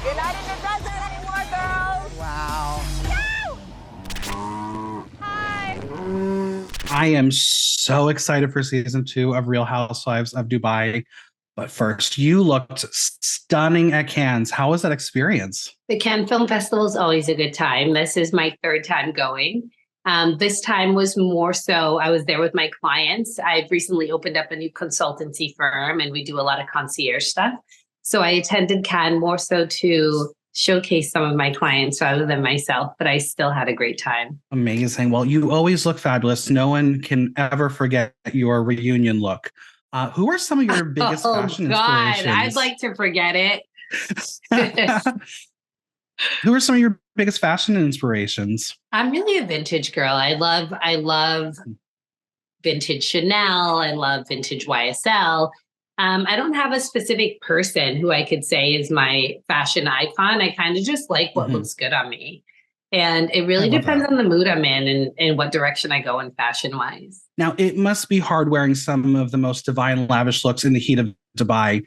You're not in the desert anymore, girls. Wow. Hi. I am so excited for season 2 of Real Housewives of Dubai. But first, you looked stunning at Cannes. How was that experience? The Cannes Film Festival is always a good time. This is my third time going. This time was more so, I was there with my clients. I've recently opened up a new consultancy firm and we do a lot of concierge stuff. So I attended Cannes more so to showcase some of my clients rather than myself, but I still had a great time. Amazing. Well, you always look fabulous. No one can ever forget your reunion look. Who are some of your biggest fashion inspirations? I'd like to forget it. Who are some of your biggest fashion inspirations? I'm really a vintage girl. I love vintage Chanel. I love vintage YSL. I don't have a specific person who I could say is my fashion icon. I kind of just like what looks good on me. And it really depends on the mood I'm in and what direction I go in fashion wise. Now, it must be hard wearing some of the most divine, lavish looks in the heat of Dubai.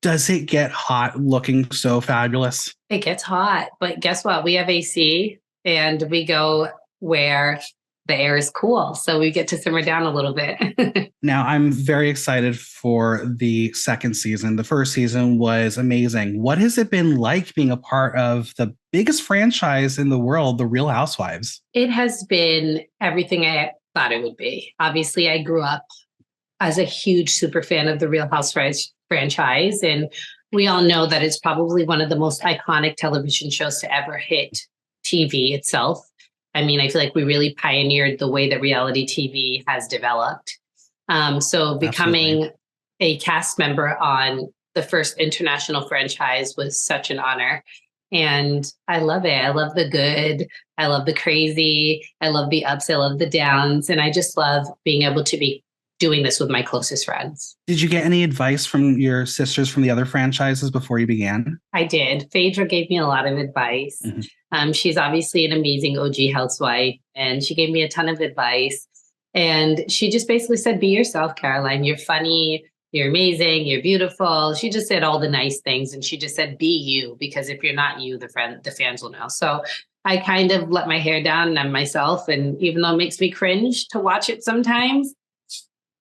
Does it get hot looking so fabulous? It gets hot, but guess what? We have AC and we go where the air is cool. So we get to simmer down a little bit. Now, I'm very excited for the second season. The first season was amazing. What has it been like being a part of the biggest franchise in the world, The Real Housewives? It has been everything I thought it would be. Obviously, I grew up as a huge super fan of the Real Housewives franchise. And we all know that it's probably one of the most iconic television shows to ever hit TV itself. I mean, I feel like we really pioneered the way that reality TV has developed. So becoming a cast member on the first international franchise was such an honor. And I love it. I love the good. I love the crazy. I love the ups. I love the downs. And I just love being able to be doing this with my closest friends. Did you get any advice from your sisters from the other franchises before you began? I did. Phaedra gave me a lot of advice. She's obviously an amazing OG housewife, and she gave me a ton of advice. And she just basically said, be yourself, Caroline. You're funny. You're amazing. You're beautiful. She just said all the nice things. And she just said, be you, because if you're not you, the fans will know. So I kind of let my hair down and I'm myself. And even though it makes me cringe to watch it sometimes,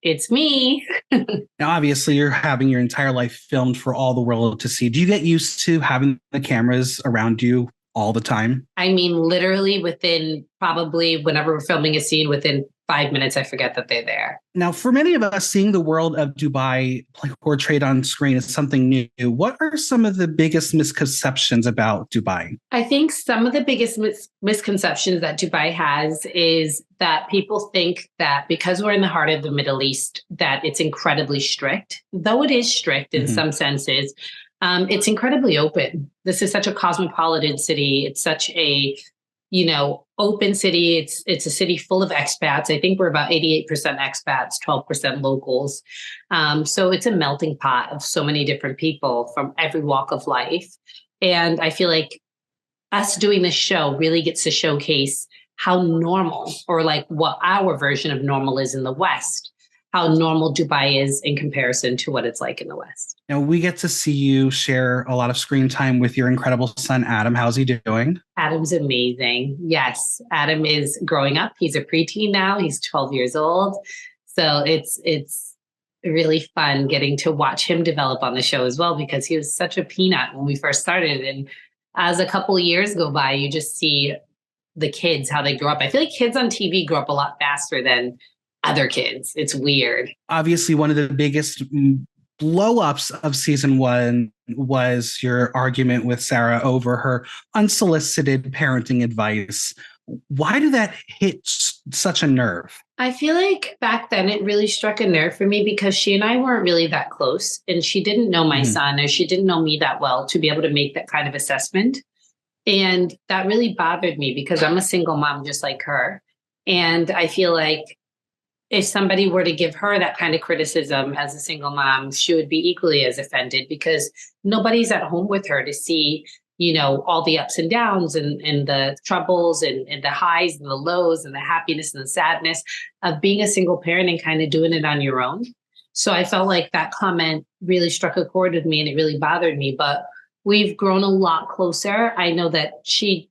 it's me. Now, obviously, you're having your entire life filmed for all the world to see. Do you get used to having the cameras around you all the time? I mean, literally within probably whenever we're filming a scene, within 5 minutes, I forget that they're there. Now, for many of us, seeing the world of Dubai portrayed on screen is something new. What are some of the biggest misconceptions about Dubai? I think some of the biggest misconceptions that Dubai has is that people think that because we're in the heart of the Middle East, that it's incredibly strict. Though it is strict in some senses, it's incredibly open. This is such a cosmopolitan city. It's such a open city. It's a city full of expats. I think we're about 88% expats, 12% locals. So it's a melting pot of so many different people from every walk of life. And I feel like us doing this show really gets to showcase how normal, or like what our version of normal is in the West, how normal Dubai is in comparison to what it's like in the West. Now, we get to see you share a lot of screen time with your incredible son, Adam. How's he doing? Adam's amazing. Yes, Adam is growing up. He's a preteen now. He's 12 years old. So it's really fun getting to watch him develop on the show as well, because he was such a peanut when we first started. And as a couple of years go by, you just see the kids, how they grow up. I feel like kids on TV grow up a lot faster than other kids. It's weird. Obviously, one of the biggest blow-ups of season 1 was your argument with Sara over her unsolicited parenting advice. Why did that hit such a nerve? I feel like back then it really struck a nerve for me because she and I weren't really that close, and she didn't know my son, or she didn't know me that well to be able to make that kind of assessment. And that really bothered me because I'm a single mom just like her. And I feel like if somebody were to give her that kind of criticism as a single mom, she would be equally as offended because nobody's at home with her to see, all the ups and downs and the troubles and the highs and the lows and the happiness and the sadness of being a single parent and kind of doing it on your own. So I felt like that comment really struck a chord with me and it really bothered me. But we've grown a lot closer. I know that she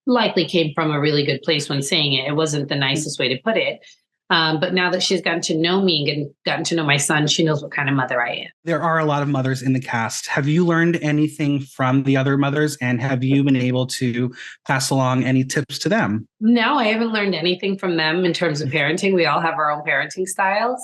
likely came from a really good place when saying it. It wasn't the nicest way to put it. But now that she's gotten to know me and gotten to know my son, she knows what kind of mother I am. There are a lot of mothers in the cast. Have you learned anything from the other mothers, and have you been able to pass along any tips to them? No, I haven't learned anything from them in terms of parenting. We all have our own parenting styles.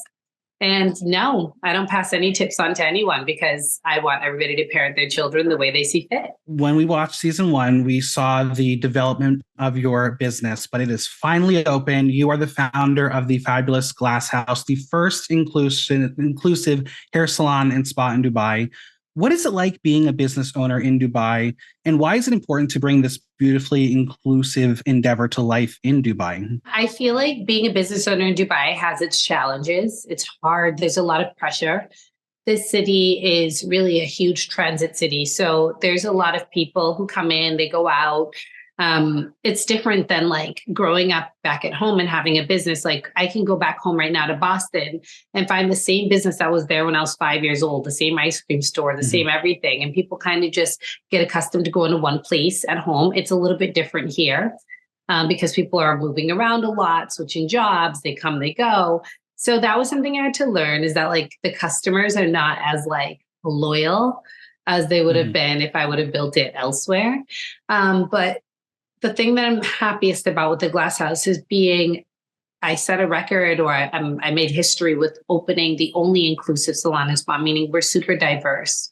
And no, I don't pass any tips on to anyone because I want everybody to parent their children the way they see fit. When we watched season 1, we saw the development of your business, but it is finally open. You are the founder of the fabulous Glass House, the first inclusive hair salon and spa in Dubai. What is it like being a business owner in Dubai, and why is it important to bring this beautifully inclusive endeavor to life in Dubai? I feel like being a business owner in Dubai has its challenges. It's hard. There's a lot of pressure. This city is really a huge transit city. So there's a lot of people who come in, they go out. It's different than like growing up back at home and having a business. Like I can go back home right now to Boston and find the same business that was there when I was 5 years old, the same ice cream store, the same everything. And people kind of just get accustomed to going to one place at home. It's a little bit different here because people are moving around a lot, switching jobs, they come, they go. So that was something I had to learn, is that like the customers are not as like loyal as they would have been if I would have built it elsewhere. But the thing that I'm happiest about with the Glass House is I set a record, or I made history with opening the only inclusive salon and spa, meaning we're super diverse.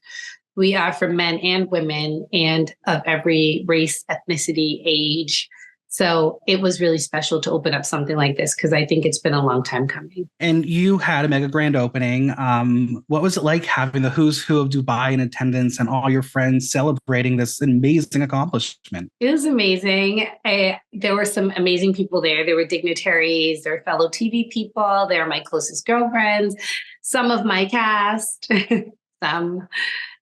We are for men and women and of every race, ethnicity, age. So it was really special to open up something like this because I think it's been a long time coming. And you had a mega grand opening. What was it like having the who's who of Dubai in attendance and all your friends celebrating this amazing accomplishment? It was amazing. There were some amazing people there. There were dignitaries, there were fellow TV people, they were my closest girlfriends, some of my cast, some.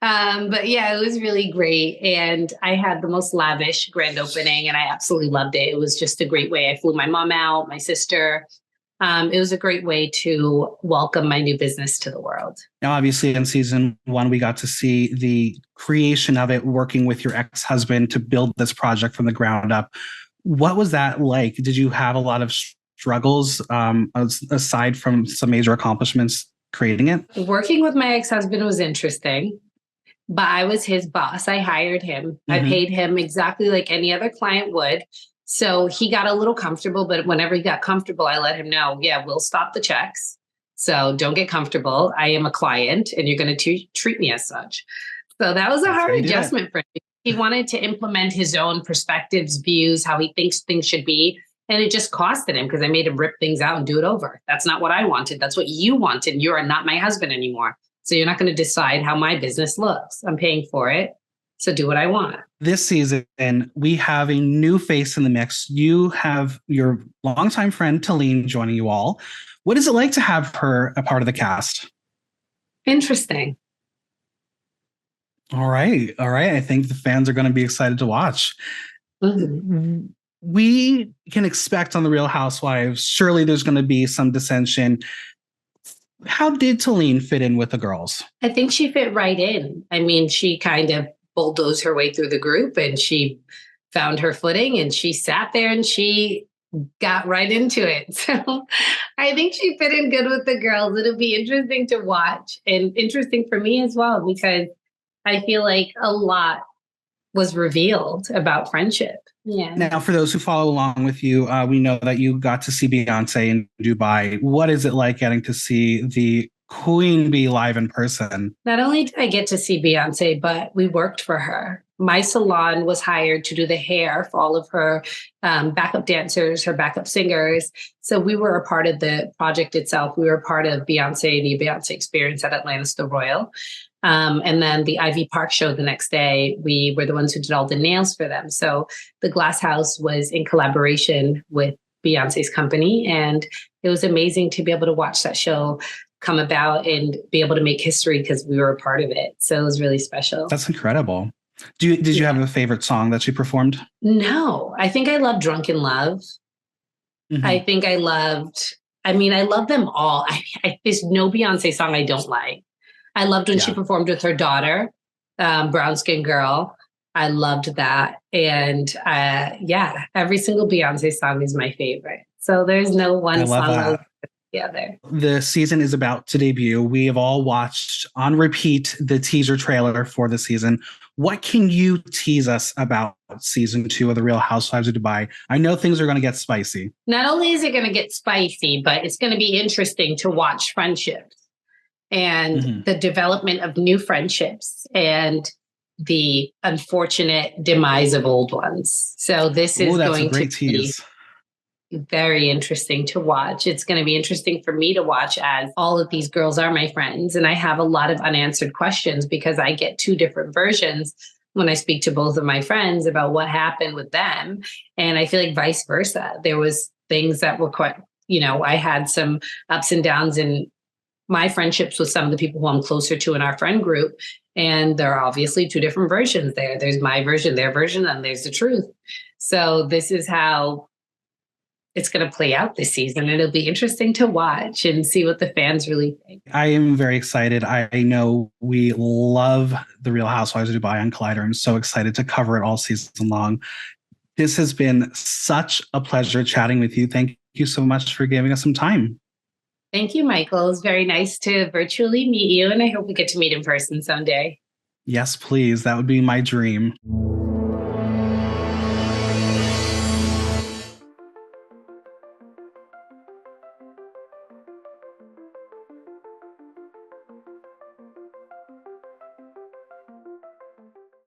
But yeah, it was really great. And I had the most lavish grand opening and I absolutely loved it. It was just a great way. I flew my mom out, my sister. It was a great way to welcome my new business to the world. Now, obviously, in season 1, we got to see the creation of it, working with your ex-husband to build this project from the ground up. What was that like? Did you have a lot of struggles aside from some major accomplishments creating it? Working with my ex-husband was interesting. But I was his boss. I hired him. I paid him exactly like any other client would. So he got a little comfortable, but whenever he got comfortable, I let him know, yeah, we'll stop the checks. So don't get comfortable. I am a client and you're going to treat me as such. So that was a hard adjustment for him. He wanted to implement his own perspectives, views, how he thinks things should be. And it just costed him because I made him rip things out and do it over. That's not what I wanted. That's what you wanted. You are not my husband anymore. So you're not going to decide how my business looks. I'm paying for it. So do what I want. This season, we have a new face in the mix. You have your longtime friend, Talene, joining you all. What is it like to have her a part of the cast? Interesting. All right. I think the fans are going to be excited to watch. We can expect on the Real Housewives, surely there's going to be some dissension. How did Talene fit in with the girls? I think she fit right in. I mean, she kind of bulldozed her way through the group and she found her footing and she sat there and she got right into it. So I think she fit in good with the girls. It'll be interesting to watch and interesting for me as well, because I feel like a lot was revealed about friendship. Yeah. Now, for those who follow along with you, we know that you got to see Beyonce in Dubai. What is it like getting to see the Queen Bee live in person? Not only did I get to see Beyonce, but we worked for her. My salon was hired to do the hair for all of her backup dancers, her backup singers. So we were a part of the project itself. We were a part of Beyonce, the Beyonce experience at Atlantis the Royal. And then the Ivy Park show the next day, we were the ones who did all the nails for them. So the Glass House was in collaboration with Beyonce's company. And it was amazing to be able to watch that show come about and be able to make history because we were a part of it. So it was really special. That's incredible. Did you have a favorite song that she performed? No, I think I loved Drunken Love. I think I love them all. There's no Beyonce song I don't like. I loved when she performed with her daughter. Brown Skin Girl. I loved that. And yeah, every single Beyonce song is my favorite. So there's no one song over the other. The season is about to debut. We have all watched on repeat the teaser trailer for the season. What can you tease us about season 2 of The Real Housewives of Dubai? I know things are going to get spicy. Not only is it going to get spicy, but it's going to be interesting to watch friendships and the development of new friendships and the unfortunate demise of old ones. So this is going to be very interesting to watch. It's going to be interesting for me to watch as all of these girls are my friends. And I have a lot of unanswered questions because I get 2 different versions when I speak to both of my friends about what happened with them. And I feel like vice versa. There was things that were quite, I had some ups and downs in my friendships with some of the people who I'm closer to in our friend group. And there are obviously 2 different versions there. There's my version, their version, and there's the truth. So this is how it's going to play out this season. It'll be interesting to watch and see what the fans really think. I am very excited. I know we love The Real Housewives of Dubai on Collider. I'm so excited to cover it all season long. This has been such a pleasure chatting with you. Thank you so much for giving us some time. Thank you, Michael. It's very nice to virtually meet you, and I hope we get to meet in person someday. Yes, please. That would be my dream.